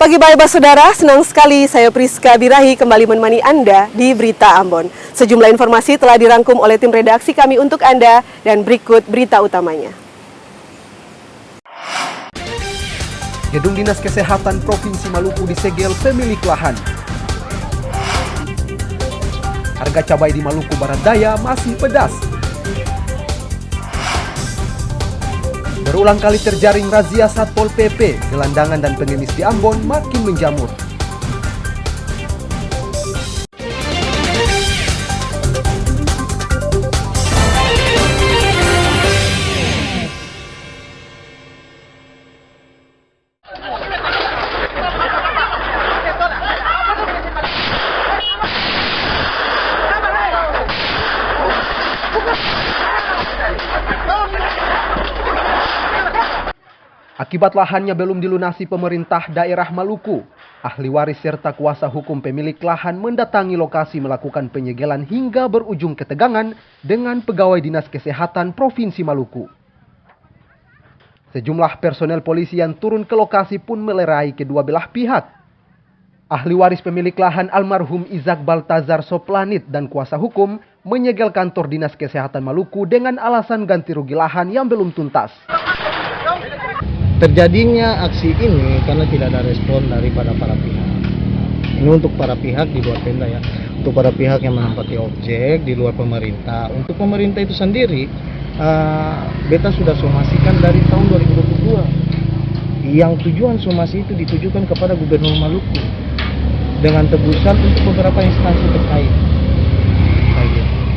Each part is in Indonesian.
Selamat pagi Bapak Saudara, senang sekali saya Priska Birahi kembali menemani Anda di Berita Ambon. Sejumlah informasi telah dirangkum oleh tim redaksi kami untuk Anda dan berikut berita utamanya. Gedung Dinas Kesehatan Provinsi Maluku disegel pemilik lahan. Harga cabai di Maluku Barat Daya masih pedas. Berulang kali terjaring razia Satpol PP, gelandangan dan pengemis di Ambon makin menjamur. Akibat lahannya belum dilunasi pemerintah daerah Maluku, ahli waris serta kuasa hukum pemilik lahan mendatangi lokasi melakukan penyegelan hingga berujung ketegangan dengan pegawai Dinas Kesehatan Provinsi Maluku. Sejumlah personel polisi yang turun ke lokasi pun melerai kedua belah pihak. Ahli waris pemilik lahan almarhum Izak Baltazar Soplanit dan kuasa hukum menyegel kantor Dinas Kesehatan Maluku dengan alasan ganti rugi lahan yang belum tuntas. Terjadinya aksi ini karena tidak ada respon daripada para pihak. Ini untuk para pihak di luar Pemda ya, untuk para pihak yang menempati objek di luar pemerintah. Untuk pemerintah itu sendiri, beta sudah somasikan dari tahun 2022. Yang tujuan somasi itu ditujukan kepada Gubernur Maluku dengan tebusan untuk beberapa instansi terkait.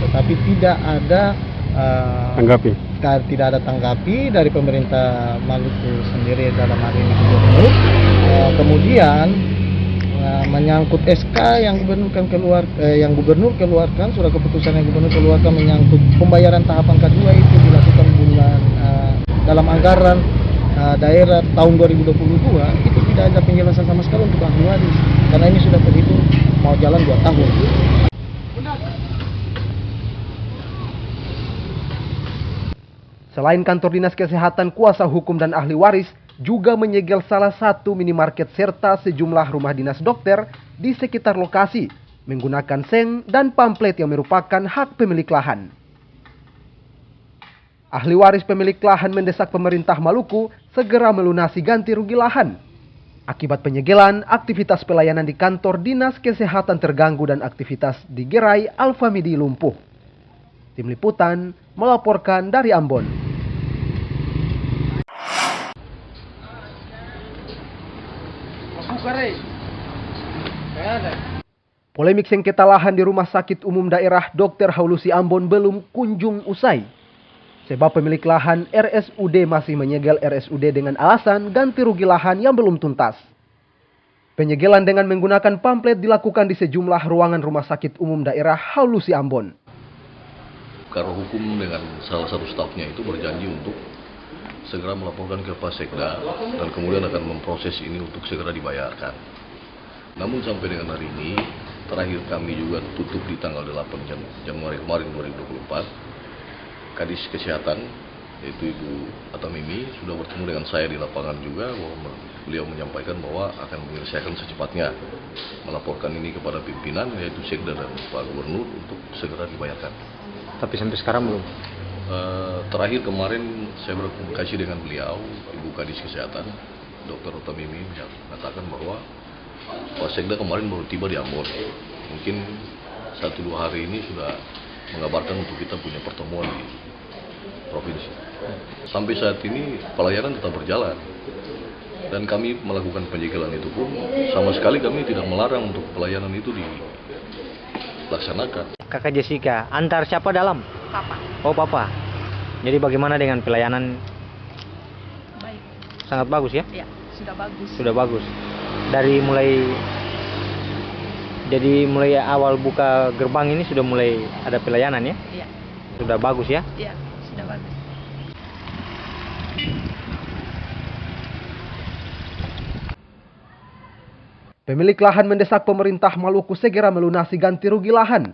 Tetapi tidak ada tidak ada tanggapi dari pemerintah Maluku sendiri dalam hal ini Gubernur. Kemudian menyangkut SK yang Gubernur keluarkan, surat keputusan yang Gubernur keluarkan menyangkut pembayaran tahapan kedua itu dilakukan bulan dalam anggaran daerah tahun 2022, itu tidak ada penjelasan sama sekali untuk ahli waris karena ini sudah terhitung mau jalan 2 tahun. Selain kantor Dinas Kesehatan, kuasa hukum dan ahli waris juga menyegel salah satu minimarket serta sejumlah rumah dinas dokter di sekitar lokasi menggunakan seng dan pamflet yang merupakan hak pemilik lahan. Ahli waris pemilik lahan mendesak pemerintah Maluku segera melunasi ganti rugi lahan. Akibat penyegelan, aktivitas pelayanan di kantor Dinas Kesehatan terganggu dan aktivitas di gerai Alfamidi lumpuh. Tim Liputan melaporkan dari Ambon. Polemik sengketa lahan di Rumah Sakit Umum Daerah Dr. Haulusi Ambon belum kunjung usai. Sebab pemilik lahan RSUD masih menyegel RSUD dengan alasan ganti rugi lahan yang belum tuntas. Penyegelan dengan menggunakan pamflet dilakukan di sejumlah ruangan Rumah Sakit Umum Daerah Haulusi Ambon. Karo hukum dengan salah satu stafnya itu berjanji untuk segera melaporkan ke Pak Sekda dan kemudian akan memproses ini untuk segera dibayarkan. Namun sampai dengan hari ini, terakhir kami juga tutup di tanggal 8 Januari kemarin 2024. Kadis Kesehatan, yaitu Ibu Atamimi, sudah bertemu dengan saya di lapangan juga, bahwa beliau menyampaikan bahwa akan menyelesaikan secepatnya, melaporkan ini kepada pimpinan, yaitu Sekda dan Pak Gubernur untuk segera dibayarkan. Tapi sampai sekarang belum? Terakhir kemarin saya berkomunikasi dengan beliau, Ibu Kadis Kesehatan, Dr. Otamimi mengatakan bahwa Pak Sekda kemarin baru tiba di Ambon. Mungkin 1-2 hari ini sudah mengabarkan untuk kita punya pertemuan di provinsi. Sampai saat ini pelayanan tetap berjalan. Dan kami melakukan penyegelan itu pun sama sekali kami tidak melarang untuk pelayanan itu dilaksanakan. Kakak Jessica, antar siapa dalam? Papa. Oh, Papa. Jadi bagaimana dengan pelayanan? Baik. Sangat bagus ya? Ya, sudah bagus. Sudah bagus. Dari mulai awal buka gerbang ini sudah mulai ada pelayanan ya? Iya. Sudah bagus ya? Iya, sudah bagus. Pemilik lahan mendesak pemerintah Maluku segera melunasi ganti rugi lahan.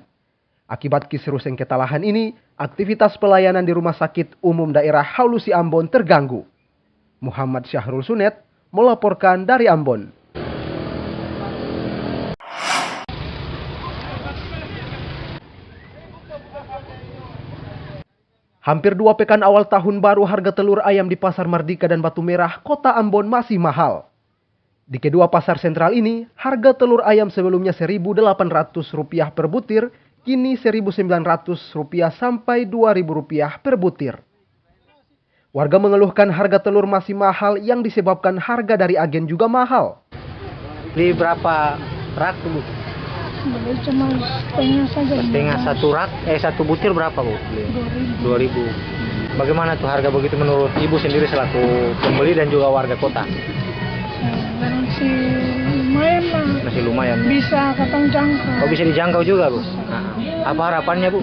Akibat kisruh sengketa lahan ini, aktivitas pelayanan di Rumah Sakit Umum Daerah Haulusi Ambon terganggu. Muhammad Syahrul Sunet melaporkan dari Ambon. Hampir 2 pekan awal tahun baru harga telur ayam di Pasar Mardika dan Batu Merah, Kota Ambon masih mahal. Di kedua pasar sentral ini, harga telur ayam sebelumnya Rp1.800 per butir, kini Rp1.900 sampai Rp2.000 per butir. Warga mengeluhkan harga telur masih mahal yang disebabkan harga dari agen juga mahal. Beli berapa rak Bu? Beli cuma setengah saja. Setengah satu butir berapa Bu? 2.000. Bagaimana tuh harga begitu menurut Ibu sendiri selaku pembeli dan juga warga kota? Masih lumayan lah. Masih lumayan. Bisa katong jangkau. Oh, bisa dijangkau juga Bu? Apa harapannya Bu?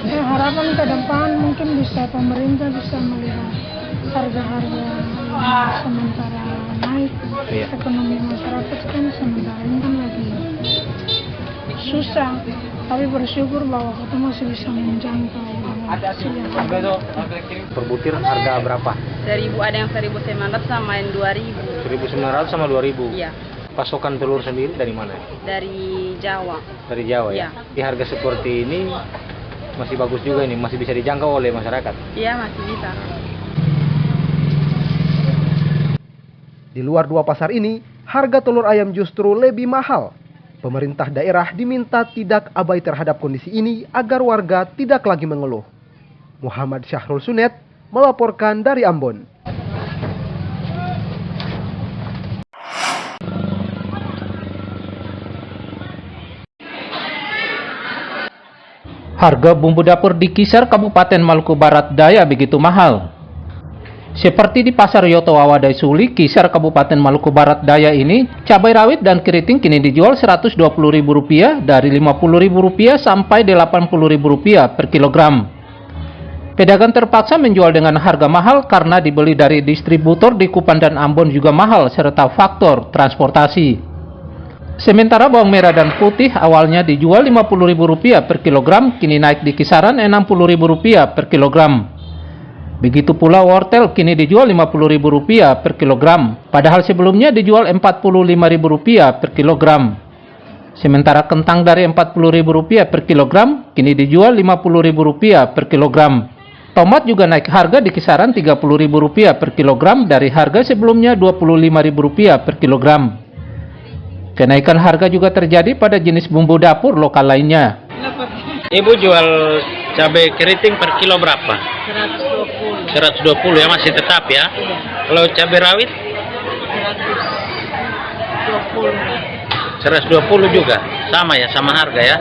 Harapan ke depan mungkin bisa pemerintah bisa melihat harga-harga sementara naik. Iya. Ekonomi masyarakat kan sementara ini kan lagi susah. Tapi bersyukur bahwa kita masih bisa menjangkau. Per butir harga berapa? 1.000, ada yang 1.900 sama yang 2.000. 1.900 sama 2.000? Iya, Pasokan telur sendiri dari mana? dari Jawa. Dari Jawa ya? Iya. Di harga seperti ini masih bagus juga ini, masih bisa dijangkau oleh masyarakat? Iya, masih bisa. Di luar dua pasar ini, harga telur ayam justru lebih mahal. Pemerintah daerah diminta tidak abai terhadap kondisi ini agar warga tidak lagi mengeluh. Muhammad Syahrul Sunet melaporkan dari Ambon. Harga bumbu dapur di Kisar Kabupaten Maluku Barat Daya begitu mahal. Seperti di Pasar Yoto Wawadai Suli, Kisar Kabupaten Maluku Barat Daya ini, cabai rawit dan keriting kini dijual Rp120.000 dari Rp50.000 sampai Rp80.000 per kilogram. Pedagang terpaksa menjual dengan harga mahal karena dibeli dari distributor di Kupang dan Ambon juga mahal serta faktor transportasi. Sementara bawang merah dan putih awalnya dijual Rp50.000 per kilogram, kini naik di kisaran Rp60.000 per kilogram. Begitu pula wortel kini dijual Rp50.000 per kilogram, padahal sebelumnya dijual Rp45.000 per kilogram. Sementara kentang dari Rp40.000 per kilogram, kini dijual Rp50.000 per kilogram. Tomat juga naik harga di kisaran Rp30.000 per kilogram dari harga sebelumnya Rp25.000 per kilogram. Kenaikan harga juga terjadi pada jenis bumbu dapur lokal lainnya. Ibu jual cabai keriting per kilo berapa? 120 ya, masih tetap ya. Kalau cabai rawit? 120 juga, sama ya, sama harga ya.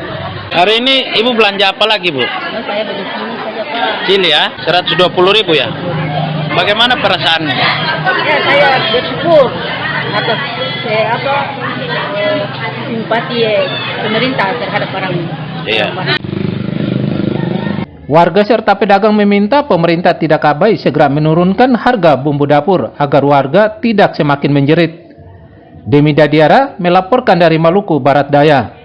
Hari ini ibu belanja apa lagi Bu? Saya beli sini saja Pak. Cili ya, 120.000 ya. Bagaimana perasaannya? Ya, saya bersyukur atas simpati pemerintah terhadap barang ini. Iya. Warga serta pedagang meminta pemerintah tidak abai segera menurunkan harga bumbu dapur agar warga tidak semakin menjerit. Demi Dadiara melaporkan dari Maluku Barat Daya.